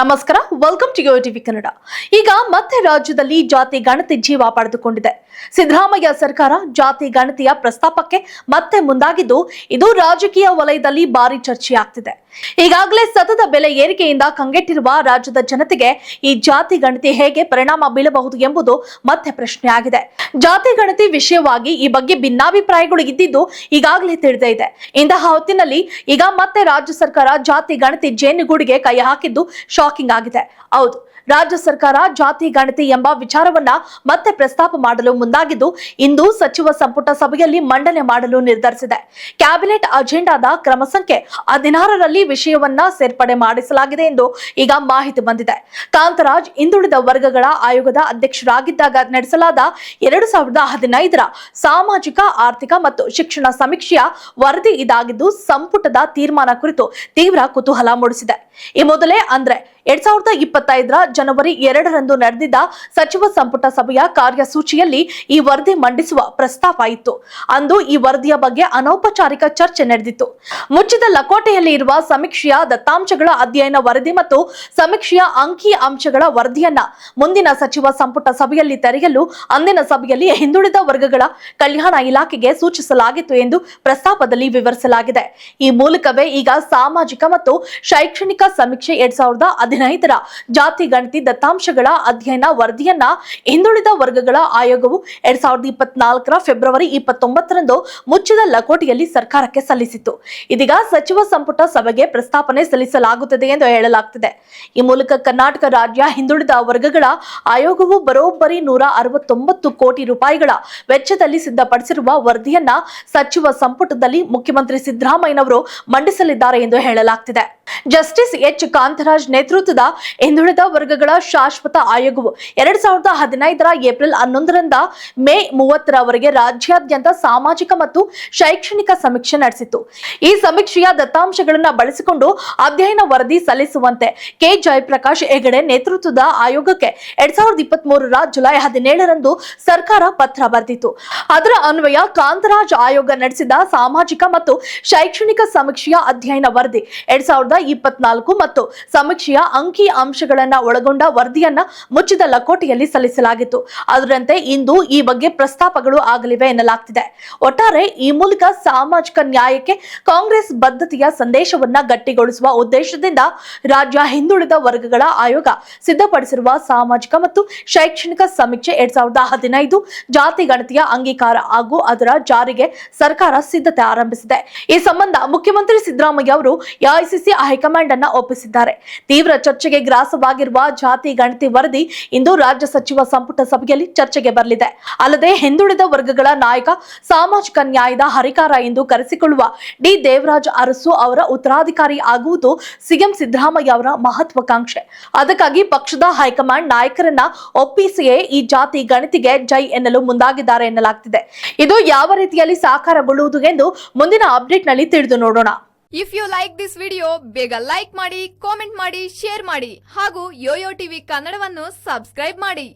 ನಮಸ್ಕಾರ, welcome to YoYo TV Kannada. ಈಗ ಮತ್ತೆ ರಾಜ್ಯದಲ್ಲಿ ಜಾತಿ ಗಣತಿ ಜೀವ ಪಡೆದುಕೊಂಡಿದೆ. ಸಿದ್ದರಾಮಯ್ಯ ಸರ್ಕಾರ ಜಾತಿ ಗಣತಿಯ ಪ್ರಸ್ತಾಪಕ್ಕೆ ಮತ್ತೆ ಮುಂದಾಗಿದ್ದು, ಇದು ರಾಜಕೀಯ ವಲಯದಲ್ಲಿ ಭಾರಿ ಚರ್ಚೆಯಾಗ್ತಿದೆ. ಈಗಾಗಲೇ ಸತತ ಬೆಲೆ ಏರಿಕೆಯಿಂದ ಕಂಗೆಟ್ಟಿರುವ ರಾಜ್ಯದ ಜನತೆಗೆ ಈ ಜಾತಿ ಗಣತಿ ಹೇಗೆ ಪರಿಣಾಮ ಬೀಳಬಹುದು ಎಂಬುದು ಮತ್ತೆ ಪ್ರಶ್ನೆಯಾಗಿದೆ. ಜಾತಿ ಗಣತಿ ವಿಷಯವಾಗಿ ಈ ಬಗ್ಗೆ ಭಿನ್ನಾಭಿಪ್ರಾಯಗಳು ಇದ್ದಿದ್ದು ಈಗಾಗಲೇ ತಿಳಿದೇ ಇದೆ. ಇಂತಹ ಹೊತ್ತಿನಲ್ಲಿ ಈಗ ಮತ್ತೆ ರಾಜ್ಯ ಸರ್ಕಾರ ಜಾತಿ ಗಣತಿ ಜೇನುಗೂಡಿಗೆ ಕೈ ಹಾಕಿದ್ದು ಶಾಕಿಂಗ್ ಆಗಿದೆ. ಹೌದು, ರಾಜ್ಯ ಸರ್ಕಾರ ಜಾತಿ ಗಣತಿ ಎಂಬ ವಿಚಾರವನ್ನ ಮತ್ತೆ ಪ್ರಸ್ತಾಪ ಮಾಡಲು ಮುಂದಾಗಿದ್ದು, ಇಂದು ಸಚಿವ ಸಂಪುಟ ಸಭೆಯಲ್ಲಿ ಮಂಡನೆ ಮಾಡಲು ನಿರ್ಧರಿಸಿದೆ. ಕ್ಯಾಬಿನೆಟ್ ಅಜೆಂಡಾದ ಕ್ರಮ ಸಂಖ್ಯೆ 16ರಲ್ಲಿ ವಿಷಯವನ್ನ ಸೇರ್ಪಡೆ ಮಾಡಿಸಲಾಗಿದೆ ಎಂದು ಈಗ ಮಾಹಿತಿ ಬಂದಿದೆ. ಕಾಂತರಾಜ್ ಹಿಂದುಳಿದ ವರ್ಗಗಳ ಆಯೋಗದ ಅಧ್ಯಕ್ಷರಾಗಿದ್ದಾಗ ನಡೆಸಲಾದ 2015ರ ಸಾಮಾಜಿಕ, ಆರ್ಥಿಕ ಮತ್ತು ಶಿಕ್ಷಣ ಸಮೀಕ್ಷೆಯ ವರದಿ ಇದಾಗಿದ್ದು, ಸಂಪುಟದ ತೀರ್ಮಾನ ಕುರಿತು ತೀವ್ರ ಕುತೂಹಲ ಮೂಡಿಸಿದೆ. ಈ ಮೊದಲೇ ಅಂದ್ರೆ 2025ರ ಜನವರಿ 2ರಂದು ನಡೆದಿದ್ದ ಸಚಿವ ಸಂಪುಟ ಸಭೆಯ ಕಾರ್ಯಸೂಚಿಯಲ್ಲಿ ಈ ವರದಿ ಮಂಡಿಸುವ ಪ್ರಸ್ತಾಪ ಇತ್ತು. ಅಂದು ಈ ವರದಿಯ ಬಗ್ಗೆ ಅನೌಪಚಾರಿಕ ಚರ್ಚೆ ನಡೆದಿತ್ತು. ಮುಚ್ಚಿದ ಲಕೋಟೆಯಲ್ಲಿ ಇರುವ ಸಮೀಕ್ಷೆಯ ದತ್ತಾಂಶಗಳ ಅಧ್ಯಯನ ವರದಿ ಮತ್ತು ಸಮೀಕ್ಷೆಯ ಅಂಕಿ ಅಂಶಗಳ ವರದಿಯನ್ನ ಮುಂದಿನ ಸಚಿವ ಸಂಪುಟ ಸಭೆಯಲ್ಲಿ ತೆರೆಯಲು ಅಂದಿನ ಸಭೆಯಲ್ಲಿ ಹಿಂದುಳಿದ ವರ್ಗಗಳ ಕಲ್ಯಾಣ ಇಲಾಖೆಗೆ ಸೂಚಿಸಲಾಗಿತ್ತು ಎಂದು ಪ್ರಸ್ತಾಪದಲ್ಲಿ ವಿವರಿಸಲಾಗಿದೆ. ಈ ಮೂಲಕವೇ ಈಗ ಸಾಮಾಜಿಕ ಮತ್ತು ಶೈಕ್ಷಣಿಕ ಸಮೀಕ್ಷೆ 2015ರ ಜಾತಿ ಗಣತಿ ದತ್ತಾಂಶಗಳ ಅಧ್ಯಯನ ವರದಿಯನ್ನ ಹಿಂದುಳಿದ ವರ್ಗಗಳ ಆಯೋಗವು 2024ರ ಫೆಬ್ರವರಿ 29ರಂದು ಮುಚ್ಚಿದ ಲಕೋಟೆಯಲ್ಲಿ ಸರ್ಕಾರಕ್ಕೆ ಸಲ್ಲಿಸಿತ್ತು. ಇದೀಗ ಸಚಿವ ಸಂಪುಟ ಸಭೆಗೆ ಪ್ರಸ್ತಾಪನೆ ಸಲ್ಲಿಸಲಾಗುತ್ತದೆ ಎಂದು ಹೇಳಲಾಗುತ್ತಿದೆ. ಈ ಮೂಲಕ ಕರ್ನಾಟಕ ರಾಜ್ಯ ಹಿಂದುಳಿದ ವರ್ಗಗಳ ಆಯೋಗವು ಬರೋಬ್ಬರಿ 169 ಕೋಟಿ ರೂಪಾಯಿಗಳ ವೆಚ್ಚದಲ್ಲಿ ಸಿದ್ಧಪಡಿಸಿರುವ ವರದಿಯನ್ನ ಸಚಿವ ಸಂಪುಟದಲ್ಲಿ ಮುಖ್ಯಮಂತ್ರಿ ಸಿದ್ದರಾಮಯ್ಯನವರು ಮಂಡಿಸಲಿದ್ದಾರೆ ಎಂದು ಹೇಳಲಾಗುತ್ತಿದೆ. ಜಸ್ಟಿಸ್ ಎಚ್ ಕಾಂತರಾಜ್ ನೇತೃತ್ವದ ಹಿಂದುಳಿದ ವರ್ಗಗಳ ಶಾಶ್ವತ ಆಯೋಗವು 2015ರ ಏಪ್ರಿಲ್ 11ರಿಂದ ಮೇ 30ರವರೆಗೆ ರಾಜ್ಯಾದ್ಯಂತ ಸಾಮಾಜಿಕ ಮತ್ತು ಶೈಕ್ಷಣಿಕ ಸಮೀಕ್ಷೆ ನಡೆಸಿತ್ತು. ಈ ಸಮೀಕ್ಷೆಯ ದತ್ತಾಂಶಗಳನ್ನು ಬಳಸಿಕೊಂಡು ಅಧ್ಯಯನ ವರದಿ ಸಲ್ಲಿಸುವಂತೆ ಕೆ ಜಯಪ್ರಕಾಶ್ ಹೆಗಡೆ ನೇತೃತ್ವದ ಆಯೋಗಕ್ಕೆ 2023ರ ಜುಲೈ 17ರಂದು ಸರ್ಕಾರ ಪತ್ರ ಬರೆದಿತ್ತು. ಅದರ ಅನ್ವಯ ಕಾಂತರಾಜ್ ಆಯೋಗ ನಡೆಸಿದ ಸಾಮಾಜಿಕ ಮತ್ತು ಶೈಕ್ಷಣಿಕ ಸಮೀಕ್ಷೆಯ ಅಧ್ಯಯನ ವರದಿ 2024 ಮತ್ತು ಸಮೀಕ್ಷೆಯ ಅಂಕಿ ಅಂಶಗಳನ್ನ ಒಳಗೊಂಡ ವರದಿಯನ್ನ ಮುಚ್ಚಿದ ಲಕೋಟೆಯಲ್ಲಿ ಸಲ್ಲಿಸಲಾಗಿತ್ತು. ಅದರಂತೆ ಇಂದು ಈ ಬಗ್ಗೆ ಪ್ರಸ್ತಾಪಗಳು ಆಗಲಿವೆ ಎನ್ನಲಾಗ್ತಿದೆ. ಒಟ್ಟಾರೆ ಈ ಮೂಲಕ ಸಾಮಾಜಿಕ ನ್ಯಾಯಕ್ಕೆ ಕಾಂಗ್ರೆಸ್ ಬದ್ಧತೆಯ ಸಂದೇಶವನ್ನ ಗಟ್ಟಿಗೊಳಿಸುವ ಉದ್ದೇಶದಿಂದ ರಾಜ್ಯ ಹಿಂದುಳಿದ ವರ್ಗಗಳ ಆಯೋಗ ಸಿದ್ಧಪಡಿಸಿರುವ ಸಾಮಾಜಿಕ ಮತ್ತು ಶೈಕ್ಷಣಿಕ ಸಮೀಕ್ಷೆ 2015 ಜಾತಿ ಗಣತಿಯ ಅಂಗೀಕಾರ ಹಾಗೂ ಅದರ ಜಾರಿಗೆ ಸರ್ಕಾರ ಸಿದ್ಧತೆ ಆರಂಭಿಸಿದೆ. ಈ ಸಂಬಂಧ ಮುಖ್ಯಮಂತ್ರಿ ಸಿದ್ದರಾಮಯ್ಯ ಅವರು ಎಐಸಿಸಿ ಹೈಕಮಾಂಡ್ ಅನ್ನ ಒಪ್ಪಿಸಿದ್ದಾರೆ. ತೀವ್ರ ಚರ್ಚೆಗೆ ಗ್ರಾಸವಾಗಿರುವ ಜಾತಿ ಗಣತಿ ವರದಿ ಇಂದು ರಾಜ್ಯ ಸಚಿವ ಸಂಪುಟ ಸಭೆಯಲ್ಲಿ ಚರ್ಚೆಗೆ ಬರಲಿದೆ. ಅಲ್ಲದೆ ಹಿಂದುಳಿದ ವರ್ಗಗಳ ನಾಯಕ, ಸಾಮಾಜಿಕ ನ್ಯಾಯದ ಹರಿಕಾರ ಎಂದು ಕರೆಸಿಕೊಳ್ಳುವ ಡಿ ದೇವರಾಜ ಅರಸು ಅವರ ಉತ್ತರಾಧಿಕಾರಿ ಆಗುವುದು ಸಿಎಂ ಸಿದ್ದರಾಮಯ್ಯ ಅವರ ಮಹತ್ವಾಕಾಂಕ್ಷೆ. ಅದಕ್ಕಾಗಿ ಪಕ್ಷದ ಹೈಕಮಾಂಡ್ ನಾಯಕರನ್ನ ಒಪ್ಪಿಸಿಯೇ ಈ ಜಾತಿ ಗಣತಿಗೆ ಜೈ ಎನ್ನಲು ಮುಂದಾಗಿದ್ದಾರೆ ಎನ್ನಲಾಗ್ತಿದೆ. ಇದು ಯಾವ ರೀತಿಯಲ್ಲಿ ಸಾಕಾರಗೊಳ್ಳುವುದು ಎಂದು ಮುಂದಿನ ಅಪ್ಡೇಟ್ ನಲ್ಲಿ ತಿಳಿದು ನೋಡೋಣ. If you like this video, ಬೇಗ ಲೈಕ್ ಮಾಡಿ, ಕಾಮೆಂಟ್ ಮಾಡಿ, ಶೇರ್ ಮಾಡಿ ಹಾಗೂ ಯೋಯೋ ಟಿವಿ ಕನ್ನಡವನ್ನು ಸಬ್ಸ್ಕ್ರೈಬ್ ಮಾಡಿ.